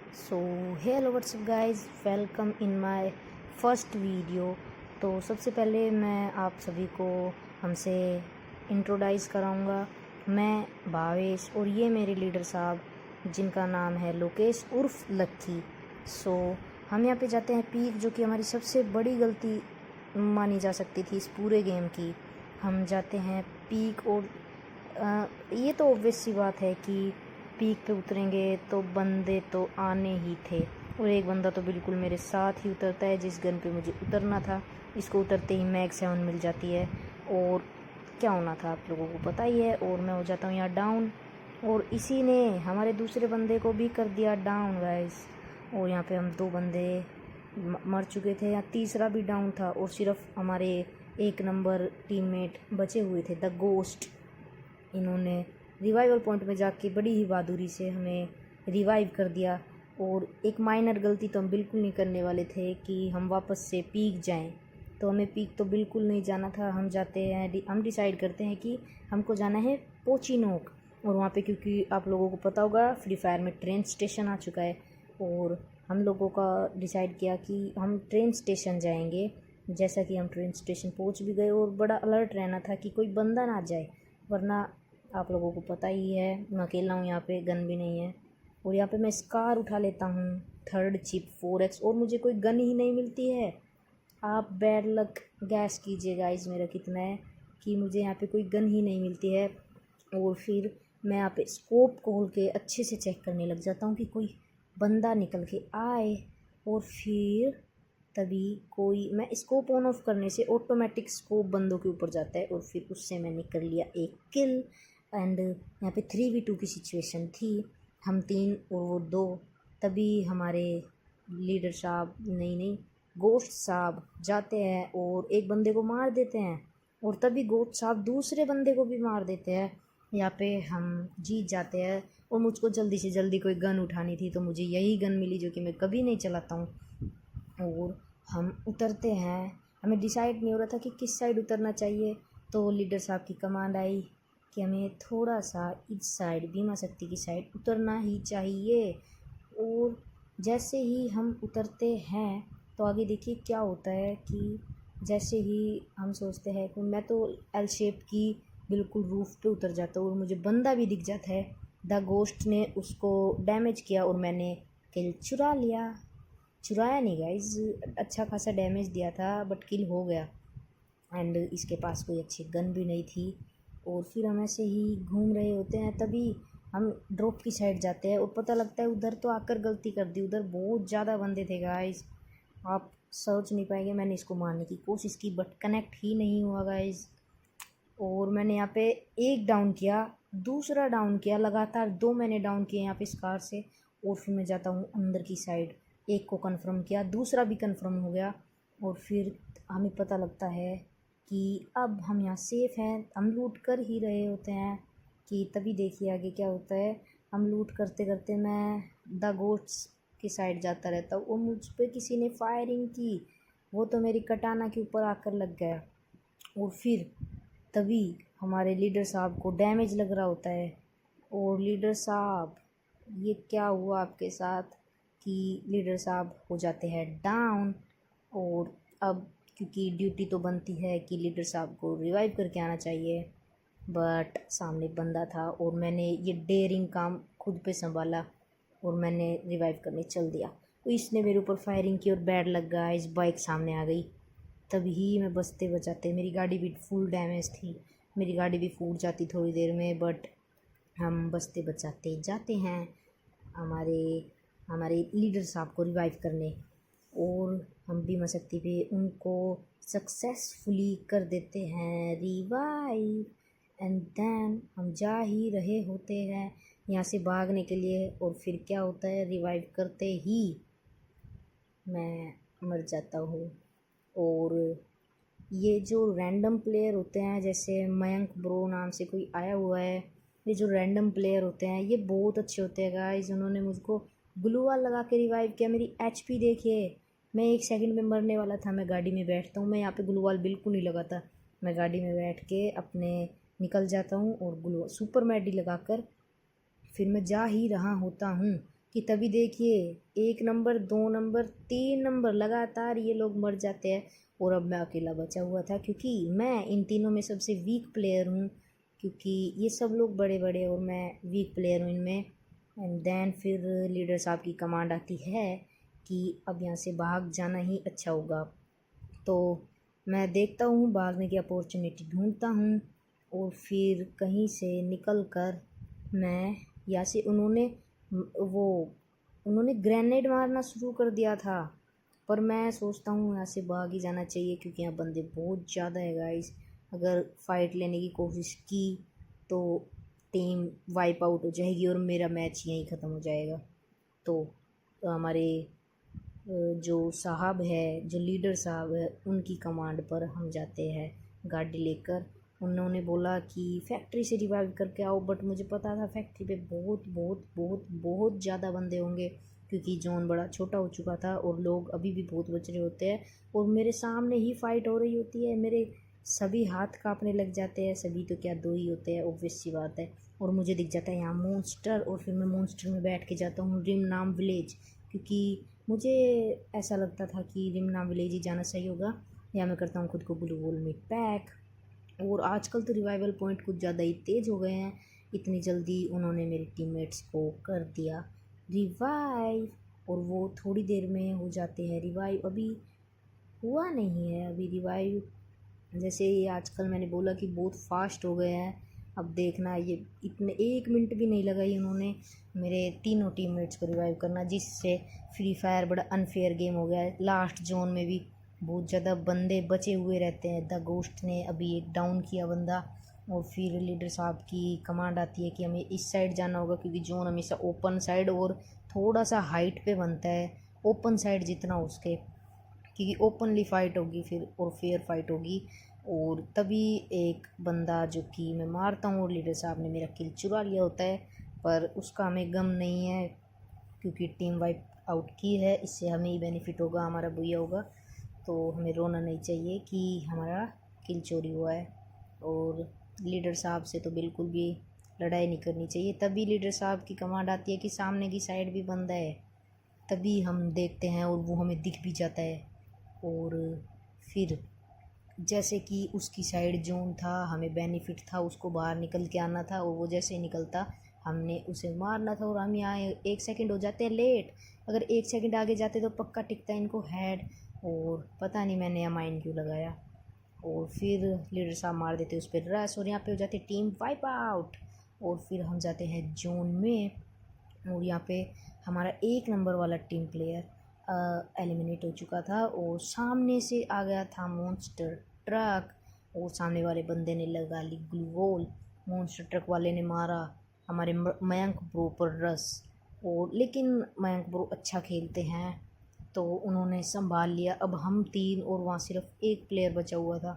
So hello what's up guys, welcome in my first video. तो सबसे पहले मैं आप सभी को हमसे इंट्रोड्यूस कराऊंगा। मैं भावेश और ये मेरे लीडर साहब जिनका नाम है लोकेश उर्फ लक्की। सो हम यहाँ पे जाते हैं पीक, जो कि हमारी सबसे बड़ी गलती मानी जा सकती थी इस पूरे गेम की। हम जाते हैं पीक और ये तो ऑब्वियस सी बात है कि पीक पे उतरेंगे तो बंदे तो आने ही थे, और एक बंदा तो बिल्कुल मेरे साथ ही उतरता है जिस गन पे मुझे उतरना था। इसको उतरते ही मैग 7 मिल जाती है और क्या होना था आप लोगों को पता ही है, और मैं हो जाता हूँ यहाँ डाउन। और इसी ने हमारे दूसरे बंदे को भी कर दिया डाउन गाइस। और यहाँ पे हम 2 बंदे मर चुके थे, या तीसरा भी डाउन था, और सिर्फ हमारे 1 नंबर टीममेट बचे हुए थे, द गोस्ट। इन्होंने रिवाइवल पॉइंट में जाके बड़ी ही बहादुरी से हमें रिवाइव कर दिया। और एक माइनर गलती तो हम बिल्कुल नहीं करने वाले थे कि हम वापस से पीक जाएं। तो हमें पीक तो बिल्कुल नहीं जाना था। हम जाते हैं, हम डिसाइड करते हैं कि हमको जाना है पोचिनोक। और वहाँ पे क्योंकि आप लोगों को पता होगा फ्री फायर में ट्रेन स्टेशन आ चुका है, और हम लोगों का डिसाइड किया कि हम ट्रेन स्टेशन जाएंगे। जैसा कि हम ट्रेन स्टेशन पहुँच भी गए, और बड़ा अलर्ट रहना था कि कोई बंदा ना जाए, वरना आप लोगों को पता ही है मैं अकेला हूँ यहाँ पे, गन भी नहीं है। और यहाँ पे मैं स्कार उठा लेता हूँ, 3rd चिप 4x, और मुझे कोई गन ही नहीं मिलती है। आप बैड लक गैस कीजिए गाइस मेरा कितना है कि मुझे यहाँ पे कोई गन ही नहीं मिलती है। और फिर मैं यहाँ पे स्कोप खोल के अच्छे से चेक करने लग जाता हूँ कि कोई बंदा निकल के आए। और फिर तभी कोई, मैं स्कोप ऑन ऑफ करने से ऑटोमेटिक स्कोप बंदों के ऊपर जाता है, और फिर उससे मैंने कर लिया एक किल। एंड यहाँ पे 3v2 की सिचुएशन थी, हम 3 और वो 2। तभी हमारे लीडर साहब नहीं गोश्त साहब जाते हैं और एक बंदे को मार देते हैं, और तभी गोश्त साहब दूसरे बंदे को भी मार देते हैं। यहाँ पे हम जीत जाते हैं। और मुझको जल्दी से जल्दी कोई गन उठानी थी, तो मुझे यही गन मिली जो कि मैं कभी नहीं चलाता हूँ। और हम उतरते हैं, हमें डिसाइड नहीं हो रहा था कि किस साइड उतरना चाहिए। तो लीडर साहब की कमांड आई कि हमें थोड़ा सा इस साइड, बीमा शक्ति की साइड उतरना ही चाहिए। और जैसे ही हम उतरते हैं तो आगे देखिए क्या होता है कि जैसे ही हम सोचते हैं कि मैं तो एल शेप की बिल्कुल रूफ पे उतर जाता हूँ, और मुझे बंदा भी दिख जाता है। द गोस्ट ने उसको डैमेज किया और मैंने किल चुरा लिया। चुराया नहीं गाइज, अच्छा खासा डैमेज दिया था, बट किल हो गया। एंड इसके पास कोई अच्छी गन भी नहीं थी। और फिर हम ऐसे ही घूम रहे होते हैं, तभी हम ड्रॉप की साइड जाते हैं और पता लगता है उधर तो आकर गलती कर दी। उधर बहुत ज़्यादा बंदे थे गाइज, आप सोच नहीं पाएंगे। मैंने इसको मारने की कोशिश की बट कनेक्ट ही नहीं हुआ गाइज। और मैंने यहाँ पे एक डाउन किया, दूसरा डाउन किया, लगातार 2 मैंने डाउन किए यहाँ पे स्कार से। और फिर मैं जाता हूँ अंदर की साइड, एक को कंफर्म किया, दूसरा भी कंफर्म हो गया। और फिर हमें पता लगता है कि अब हम यहाँ सेफ़ हैं, हम लूट कर ही रहे होते हैं कि तभी देखिए आगे क्या होता है। हम लूट करते करते मैं द गोट्स की साइड जाता रहता हूँ, और मुझ पर किसी ने फायरिंग की, वो तो मेरी कटाना के ऊपर आकर लग गया। और फिर तभी हमारे लीडर साहब को डैमेज लग रहा होता है। और लीडर साहब, ये क्या हुआ आपके साथ कि लीडर साहब हो जाते हैं डाउन। और अब क्योंकि ड्यूटी तो बनती है कि लीडर साहब को रिवाइव करके आना चाहिए, बट सामने बंदा था और मैंने ये डेयरिंग काम खुद पे संभाला और मैंने रिवाइव करने चल दिया। तो इसने मेरे ऊपर फायरिंग की और बैड लग गया, इस बाइक सामने आ गई। तभी मैं बचते बचाते, मेरी गाड़ी भी फुल डैमेज थी, मेरी गाड़ी भी फूट जाती थोड़ी देर में, बट हम बचते बचाते जाते हैं हमारे हमारे लीडर साहब को रिवाइव करने। और हम बीमा शक्ति पे उनको सक्सेसफुली कर देते हैं रिवाइव। एंड देन हम जा ही रहे होते हैं यहाँ से भागने के लिए, और फिर क्या होता है, रिवाइव करते ही मैं मर जाता हूँ। और ये जो रैंडम प्लेयर होते हैं, जैसे मयंक ब्रो नाम से कोई आया हुआ है, ये जो रैंडम प्लेयर होते हैं ये बहुत अच्छे होते हैं गाइस। उन्होंने मुझको ग्लू वाल लगा के रिवाइव किया। मेरी एचपी देखिए, मैं 1 सेकंड में मरने वाला था। मैं गाड़ी में बैठता हूँ, मैं यहाँ पे ग्लू वाल बिल्कुल नहीं लगाता, मैं गाड़ी में बैठ के अपने निकल जाता हूँ और ग्लू सुपर मैडी लगा कर फिर मैं जा ही रहा होता हूँ। कि तभी देखिए 1 नंबर 2 नंबर 3 नंबर लगातार ये लोग मर जाते हैं और अब मैं अकेला बचा हुआ था, क्योंकि मैं इन तीनों में सबसे वीक प्लेयर हूँ, क्योंकि ये सब लोग बड़े बड़े और मैं वीक प्लेयर हूँ इनमें। एंड देन फिर लीडर साहब की कमांड आती है कि अब यहाँ से भाग जाना ही अच्छा होगा। तो मैं देखता हूँ, भागने की अपॉर्चुनिटी ढूंढता हूँ और फिर कहीं से निकल कर मैं यहाँ से वो उन्होंने ग्रेनेड मारना शुरू कर दिया था, पर मैं सोचता हूँ यहाँ से भाग ही जाना चाहिए, क्योंकि यहाँ बंदे बहुत ज़्यादा है गाइस। अगर फाइट लेने की कोशिश की तो टीम वाइप आउट हो जाएगी और मेरा मैच यहीं ख़त्म हो जाएगा। तो हमारे जो साहब है, जो लीडर साहब है, उनकी कमांड पर हम जाते हैं गाड़ी लेकर। उन्होंने बोला कि फैक्ट्री से रिवाइव करके आओ, बट मुझे पता था फैक्ट्री पे बहुत बहुत बहुत बहुत ज़्यादा बंदे होंगे, क्योंकि जोन बड़ा छोटा हो चुका था और लोग अभी भी बहुत बच रहे होते हैं और मेरे सामने ही फाइट हो रही होती है। मेरे सभी हाथ कांपने लग जाते हैं, सभी तो क्या दो ही होते हैं, ऑब्वियस सी बात है। और मुझे दिख जाता है यहाँ मॉन्स्टर, और फिर मैं मॉन्स्टर में बैठ के जाता हूँ रिम नाम विलेज, क्योंकि मुझे ऐसा लगता था कि रिम नाम विलेज ही जाना सही होगा। या मैं करता हूँ खुद को ग्लू वॉल में पैक। और आजकल तो रिवाइवल पॉइंट कुछ ज़्यादा ही तेज़ हो गए हैं, इतनी जल्दी उन्होंने मेरे टीममेट्स को कर दिया रिवाइव, और वो थोड़ी देर में हो जाते हैं रिवाइव। अभी हुआ नहीं है अभी रिवाइव, जैसे ये आजकल मैंने बोला कि बहुत फास्ट हो गए हैं। अब देखना, ये इतने 1 मिनट भी नहीं लगाई उन्होंने मेरे तीनों टीममेट्स को रिवाइव करना, जिससे फ्री फायर बड़ा अनफेयर गेम हो गया है। लास्ट जोन में भी बहुत ज़्यादा बंदे बचे हुए रहते हैं। द गोस्ट ने अभी एक डाउन किया बंदा, और फिर लीडर साहब की कमांड आती है कि हमें इस साइड जाना होगा, क्योंकि जोन हमेशा ओपन साइड और थोड़ा सा हाइट पे बनता है, ओपन साइड जितना उसके, क्योंकि ओपनली फ़ाइट होगी फिर और फेयर फाइट होगी। और तभी एक बंदा जो कि मैं मारता हूँ और लीडर साहब ने मेरा किल चुरा लिया होता है, पर उसका हमें गम नहीं है, क्योंकि टीम वाइप आउट की है, इससे हमें ही बेनिफिट होगा, हमारा भैया होगा। तो हमें रोना नहीं चाहिए कि हमारा किल चोरी हुआ है। और लीडर साहब से तो बिल्कुल भी लड़ाई नहीं करनी चाहिए। तभी लीडर साहब की कमांड आती है कि सामने की साइड भी बंदा है, तभी हम देखते हैं और वो हमें दिख भी जाता है। और फिर जैसे कि उसकी साइड जोन था, हमें बेनिफिट था, उसको बाहर निकल के आना था, और वो जैसे ही निकलता हमने उसे मारना था। और हम यहाँ 1 सेकंड हो जाते हैं लेट, अगर 1 सेकंड आगे जाते तो पक्का टिकता इनको हेड। और पता नहीं मैंने यहाँ माइन क्यों लगाया, और फिर लीडर साहब मार देते उस पर रस, और यहाँ पे हो जाती टीम वाइप आउट। और फिर हम जाते हैं जोन में, और यहाँ पे हमारा 1 नंबर वाला टीम प्लेयर एलिमिनेट हो चुका था, और सामने से आ गया था मॉन्स्टर ट्रक, और सामने वाले बंदे ने लगा ली ग्लू वॉल। मॉन्स्टर ट्रक वाले ने मारा हमारे मयंक ब्रो पर रस, और लेकिन मयंक ब्रो अच्छा खेलते हैं तो उन्होंने संभाल लिया। अब हम 3 और वहाँ सिर्फ 1 प्लेयर बचा हुआ था,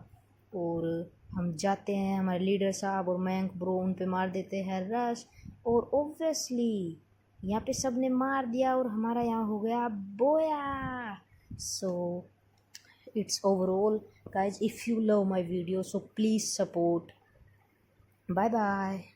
और हम जाते हैं, हमारे लीडर साहब और मयंक ब्रो उन पे मार देते हैं रश, और ओब्वियसली यहाँ पे सब ने मार दिया और हमारा यहाँ हो गया बोया। सो it's overall guys, if you love my video so please support. Bye bye.